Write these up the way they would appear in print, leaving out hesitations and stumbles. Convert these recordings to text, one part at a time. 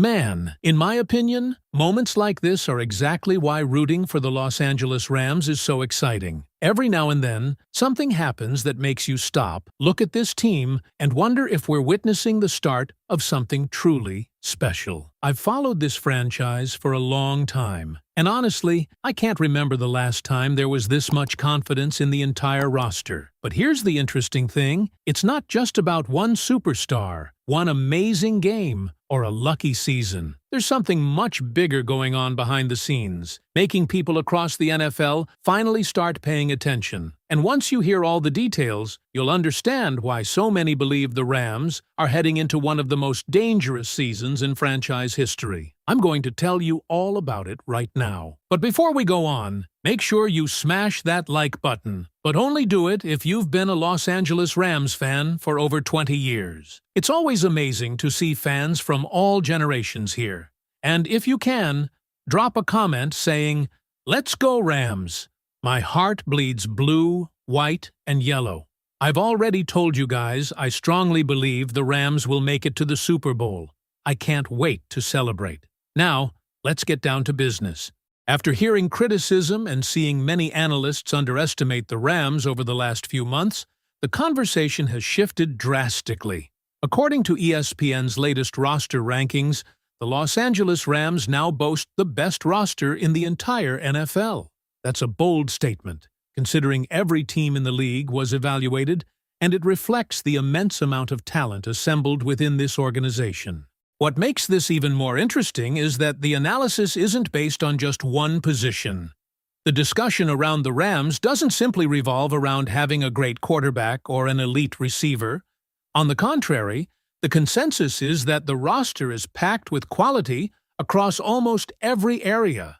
Man, in my opinion, moments like this are exactly why rooting for the Los Angeles Rams is so exciting. Every now and then, something happens that makes you stop, look at this team, and wonder if we're witnessing the start of something truly special. I've followed this franchise for a long time, and honestly, I can't remember the last time there was this much confidence in the entire roster. But here's the interesting thing, it's not just about one superstar, one amazing game, or a lucky season. There's something much bigger going on behind the scenes, making people across the NFL finally start paying attention. And once you hear all the details, you'll understand why so many believe the Rams are heading into one of the most dangerous seasons in franchise history. I'm going to tell you all about it right now. But before we go on, make sure you smash that like button. But only do it if you've been a Los Angeles Rams fan for over 20 years. It's always amazing to see fans from all generations here. And if you can, drop a comment saying, "Let's go Rams." My heart bleeds blue, white, and yellow. I've already told you guys I strongly believe the Rams will make it to the Super Bowl. I can't wait to celebrate. Now, let's get down to business. After hearing criticism and seeing many analysts underestimate the Rams over the last few months, the conversation has shifted drastically. According to ESPN's latest roster rankings, the Los Angeles Rams now boast the best roster in the entire NFL. That's a bold statement, considering every team in the league was evaluated, and it reflects the immense amount of talent assembled within this organization. What makes this even more interesting is that the analysis isn't based on just one position. The discussion around the Rams doesn't simply revolve around having a great quarterback or an elite receiver. On the contrary, the consensus is that the roster is packed with quality across almost every area.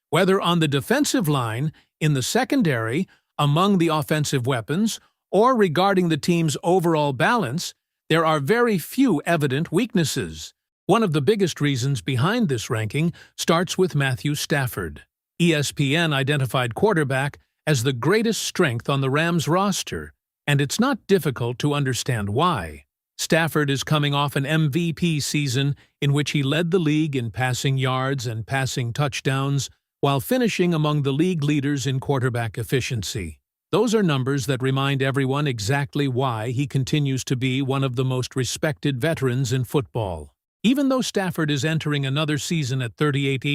Whether on the defensive line, in the secondary, among the offensive weapons, or regarding the team's overall balance, there are very few evident weaknesses. One of the biggest reasons behind this ranking starts with Matthew Stafford. ESPN identified quarterback as the greatest strength on the Rams roster, and it's not difficult to understand why. Stafford is coming off an MVP season in which he led the league in passing yards and passing touchdowns, while finishing among the league leaders in quarterback efficiency. Those are numbers that remind everyone exactly why he continues to be one of the most respected veterans in football. Even though Stafford is entering another season at 38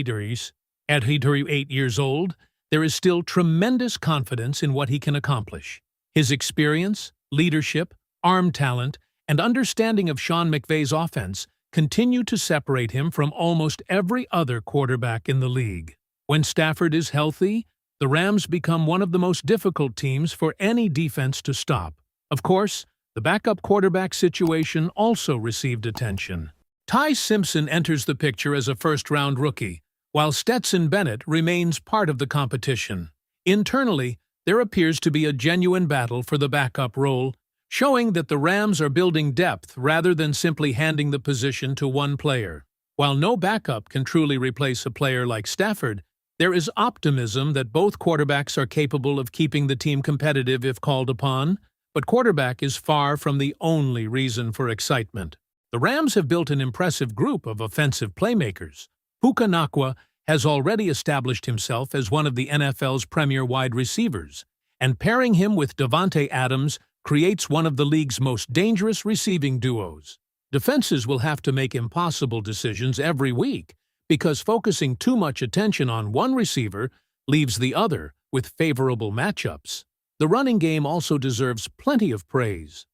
years old, there is still tremendous confidence in what he can accomplish. His experience, leadership, arm talent, and understanding of Sean McVay's offense continue to separate him from almost every other quarterback in the league. When Stafford is healthy, the Rams become one of the most difficult teams for any defense to stop. Of course, the backup quarterback situation also received attention. Ty Simpson enters the picture as a first-round rookie, while Stetson Bennett remains part of the competition. Internally, there appears to be a genuine battle for the backup role, showing that the Rams are building depth rather than simply handing the position to one player. While no backup can truly replace a player like Stafford, there is optimism that both quarterbacks are capable of keeping the team competitive if called upon, but quarterback is far from the only reason for excitement. The Rams have built an impressive group of offensive playmakers. Puka Nacua has already established himself as one of the NFL's premier wide receivers, and pairing him with Davante Adams creates one of the league's most dangerous receiving duos. Defenses will have to make impossible decisions every week, because focusing too much attention on one receiver leaves the other with favorable matchups. The running game also deserves plenty of praise.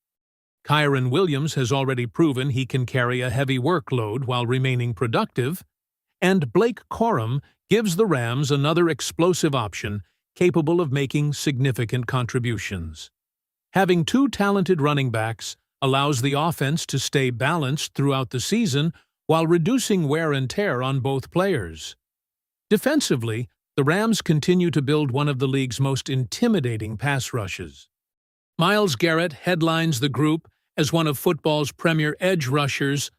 Kyren Williams has already proven he can carry a heavy workload while remaining productive, and Blake Corum gives the Rams another explosive option capable of making significant contributions. Having two talented running backs allows the offense to stay balanced throughout the season while reducing wear and tear on both players. Defensively, the Rams continue to build one of the league's most intimidating pass rushes. Myles Garrett headlines the group as one of football's premier edge rushers,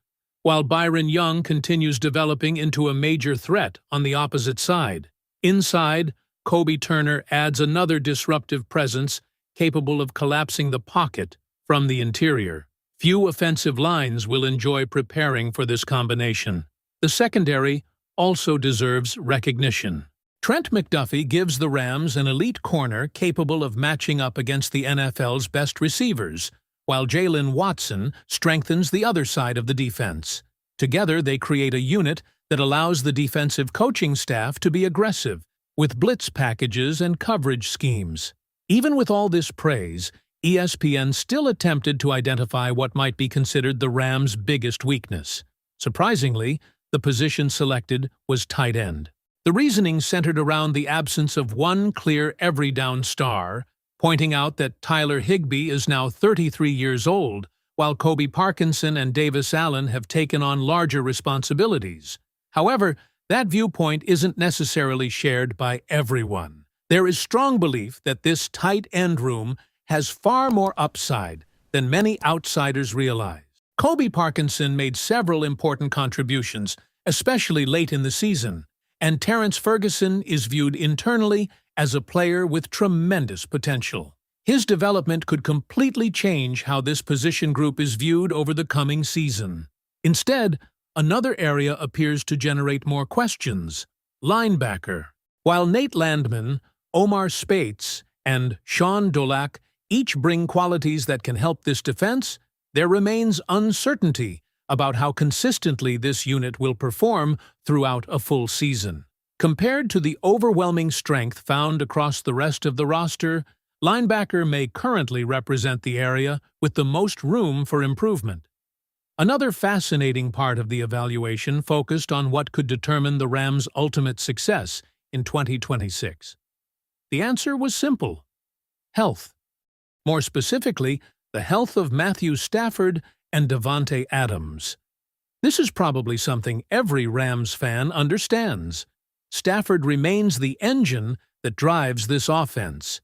while Byron Young continues developing into a major threat on the opposite side. Inside, Kobe Turner adds another disruptive presence capable of collapsing the pocket from the interior. Few offensive lines will enjoy preparing for this combination. The secondary also deserves recognition. Trent McDuffie gives the Rams an elite corner capable of matching up against the NFL's best receivers, while Jalen Watson strengthens the other side of the defense. Together, they create a unit that allows the defensive coaching staff to be aggressive, with blitz packages and coverage schemes. Even with all this praise, ESPN still attempted to identify what might be considered the Rams' biggest weakness. Surprisingly, the position selected was tight end. The reasoning centered around the absence of one clear every-down star, pointing out that Tyler Higbee is now 33 years old, while Kobe Parkinson and Davis Allen have taken on larger responsibilities. However, that viewpoint isn't necessarily shared by everyone. There is strong belief that this tight end room has far more upside than many outsiders realize. Kobe Parkinson made several important contributions, especially late in the season, and Terrence Ferguson is viewed internally as a player with tremendous potential. His development could completely change how this position group is viewed over the coming season. Instead, another area appears to generate more questions: linebacker. While Nate Landman, Omar Spates, and Sean Dolac each bring qualities that can help this defense, there remains uncertainty about how consistently this unit will perform throughout a full season. Compared to the overwhelming strength found across the rest of the roster, linebacker may currently represent the area with the most room for improvement. Another fascinating part of the evaluation focused on what could determine the Rams' ultimate success in 2026. The answer was simple: health. More specifically, the health of Matthew Stafford and Davante Adams. This is probably something every Rams fan understands. Stafford remains the engine that drives this offense.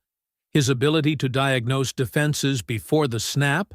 His ability to diagnose defenses before the snap,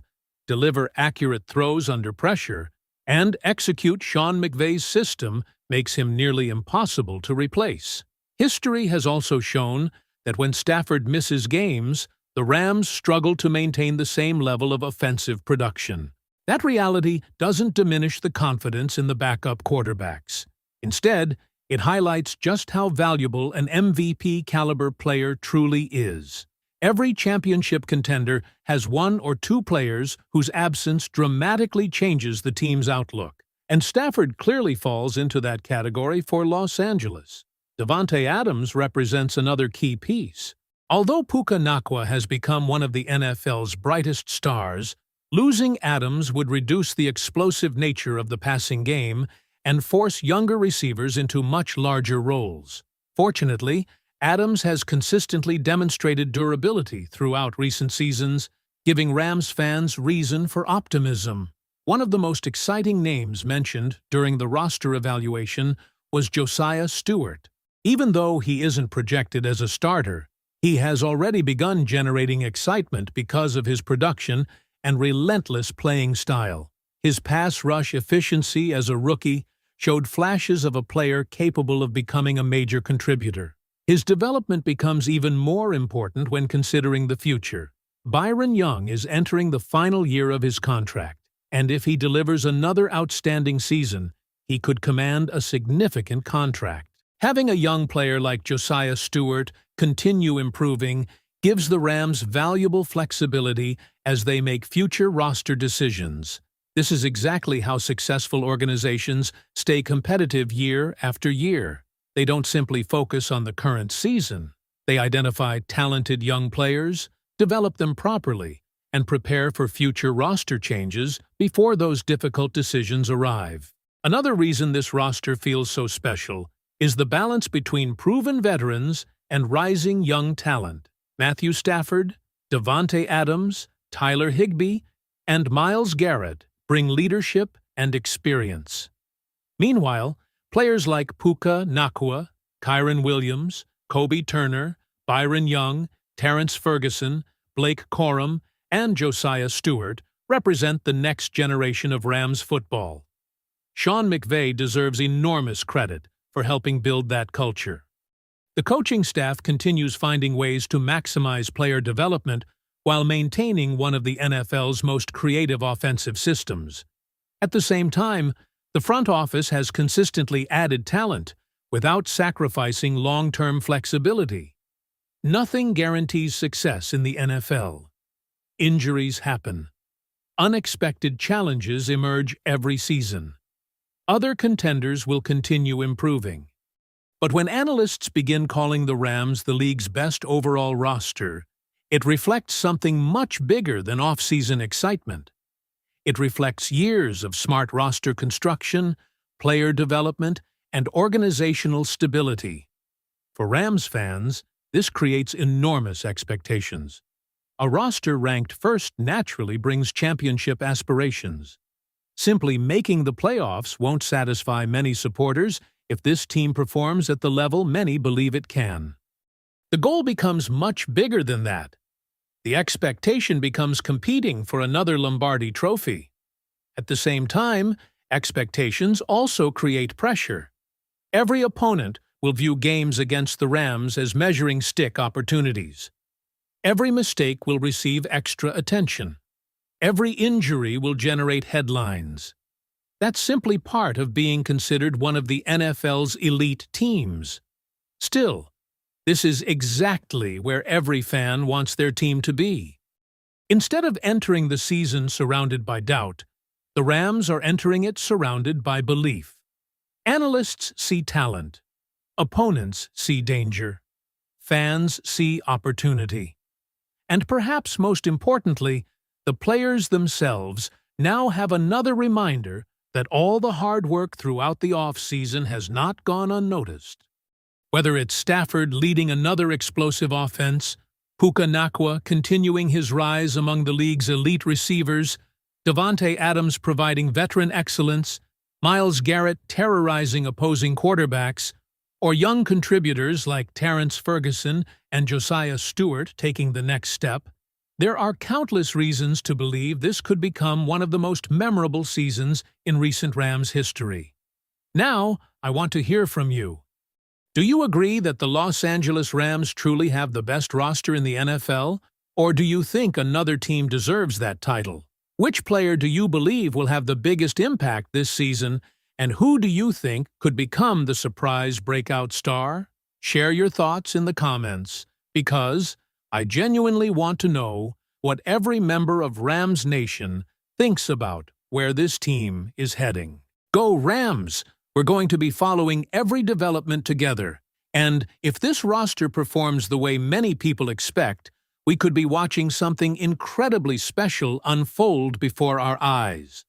deliver accurate throws under pressure, and execute Sean McVay's system makes him nearly impossible to replace. History has also shown that when Stafford misses games, the Rams struggle to maintain the same level of offensive production. That reality doesn't diminish the confidence in the backup quarterbacks. Instead, it highlights just how valuable an MVP-caliber player truly is. Every championship contender has one or two players whose absence dramatically changes the team's outlook, and Stafford clearly falls into that category for Los Angeles. Davante Adams represents another key piece. Although Puka Nacua has become one of the NFL's brightest stars, losing Adams would reduce the explosive nature of the passing game and force younger receivers into much larger roles. Fortunately, Adams has consistently demonstrated durability throughout recent seasons, giving Rams fans reason for optimism. One of the most exciting names mentioned during the roster evaluation was Josiah Stewart. Even though he isn't projected as a starter, he has already begun generating excitement because of his production and relentless playing style. His pass rush efficiency as a rookie showed flashes of a player capable of becoming a major contributor. His development becomes even more important when considering the future. Byron Young is entering the final year of his contract, and if he delivers another outstanding season, he could command a significant contract. Having a young player like Josiah Stewart continue improving gives the Rams valuable flexibility as they make future roster decisions. This is exactly how successful organizations stay competitive year after year. They don't simply focus on the current season. They identify talented young players, develop them properly, and prepare for future roster changes before those difficult decisions arrive. Another reason this roster feels so special is the balance between proven veterans and rising young talent. Matthew Stafford, Davante Adams, Tyler Higbee, and Myles Garrett bring leadership and experience. Meanwhile, players like Puka Nacua, Kyren Williams, Kobe Turner, Byron Young, Terrence Ferguson, Blake Corum, and Josiah Stewart represent the next generation of Rams football. Sean McVay deserves enormous credit for helping build that culture. The coaching staff continues finding ways to maximize player development while maintaining one of the NFL's most creative offensive systems. At the same time, The front office has consistently added talent without sacrificing long-term flexibility. Nothing guarantees success in the NFL. Injuries happen. Unexpected challenges emerge every season. Other contenders will continue improving. But when analysts begin calling the Rams the league's best overall roster, it reflects something much bigger than off-season excitement. It reflects years of smart roster construction, player development, and organizational stability. For Rams fans, this creates enormous expectations. A roster ranked first naturally brings championship aspirations. Simply making the playoffs won't satisfy many supporters if this team performs at the level many believe it can. The goal becomes much bigger than that. The expectation becomes competing for another Lombardi trophy. At the same time, expectations also create pressure. Every opponent will view games against the Rams as measuring stick opportunities. Every mistake will receive extra attention. Every injury will generate headlines. That's simply part of being considered one of the NFL's elite teams. Still, this is exactly where every fan wants their team to be. Instead of entering the season surrounded by doubt, the Rams are entering it surrounded by belief. Analysts see talent. Opponents see danger. Fans see opportunity. And perhaps most importantly, the players themselves now have another reminder that all the hard work throughout the offseason has not gone unnoticed. Whether it's Stafford leading another explosive offense, Puka Nacua continuing his rise among the league's elite receivers, Davante Adams providing veteran excellence, Myles Garrett terrorizing opposing quarterbacks, or young contributors like Terrence Ferguson and Josiah Stewart taking the next step, there are countless reasons to believe this could become one of the most memorable seasons in recent Rams history. Now, I want to hear from you. Do you agree that the Los Angeles Rams truly have the best roster in the NFL, or do you think another team deserves that title? Which player do you believe will have the biggest impact this season, and who do you think could become the surprise breakout star? Share your thoughts in the comments, because I genuinely want to know what every member of Rams Nation thinks about where this team is heading. Go Rams! We're going to be following every development together, and if this roster performs the way many people expect, we could be watching something incredibly special unfold before our eyes.